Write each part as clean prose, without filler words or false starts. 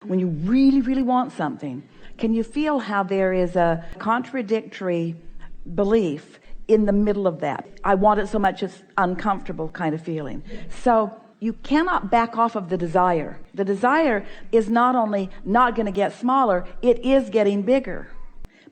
When you really, really want something, can you feel how there is a contradictory belief in the middle of that? I want it so much it's uncomfortable kind of feeling. So you cannot back off of the desire. The desire is not only not going to get smaller, it is getting bigger.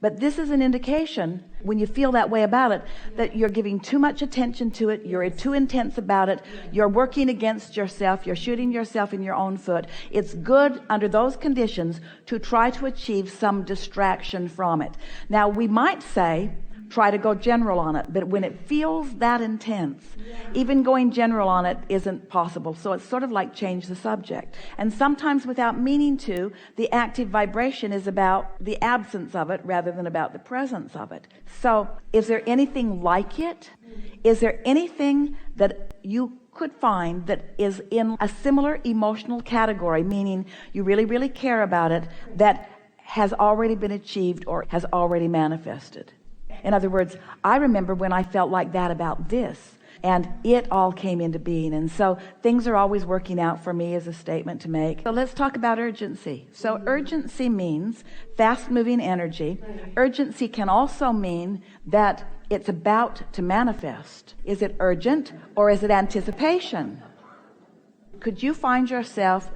But this is an indication, when you feel that way about it, that you're giving too much attention to it, you're too intense about it, you're working against yourself, you're shooting yourself in your own foot. It's good under those conditions to try to achieve some distraction from it. Now, we might say, try to go general on it, but when it feels that intense, even going general on it isn't possible. So it's sort of like change the subject. And sometimes without meaning to, the active vibration is about the absence of it rather than about the presence of it. So is there anything like it? Is there anything that you could find that is in a similar emotional category, meaning you really, really care about it, that has already been achieved or has already manifested? In other words, I remember when I felt like that about this, and it all came into being. And so things are always working out for me as a statement to make. So let's talk about urgency. So urgency means fast-moving energy. Urgency can also mean that it's about to manifest. Is it urgent or is it anticipation? Could you find yourself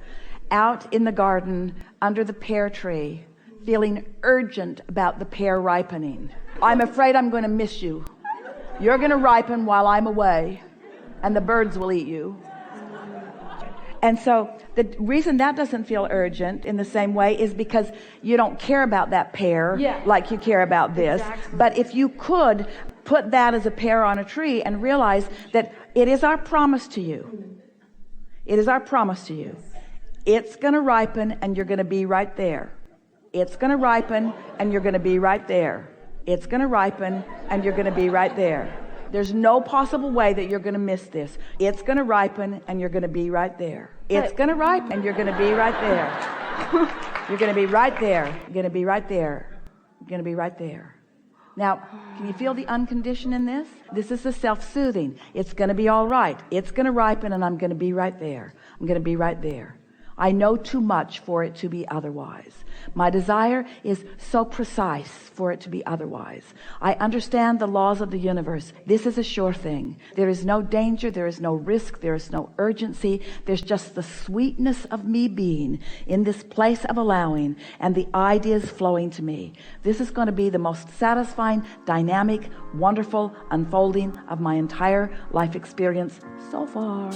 out in the garden under the pear tree feeling urgent about the pear ripening? I'm afraid I'm going to miss you. You're going to ripen while I'm away, and the birds will eat you. And so the reason that doesn't feel urgent in the same way is because you don't care about that pear like you care about this. Exactly. But if you could put that as a pear on a tree and realize that it is our promise to you. It is our promise to you. It's going to ripen and you're going to be right there. It's going to ripen and you're going to be right there. It's going to ripen and you're going to be right there. There's no possible way that you're going to miss this. It's going to ripen and you're going to be right there. It's going to ripen and you're going to be right there. You're going to be right there. You're going to be right there. You're going to be right there. Now, can you feel the unconditioned in this? This is the self-soothing. It's going to be all right. It's going to ripen and I'm going to be right there. I'm going to be right there. I know too much for it to be otherwise. My desire is so precise for it to be otherwise. I understand the laws of the universe. This is a sure thing. There is no danger. There is no risk. There is no urgency. There's just the sweetness of me being in this place of allowing and the ideas flowing to me. This is going to be the most satisfying, dynamic, wonderful unfolding of my entire life experience so far.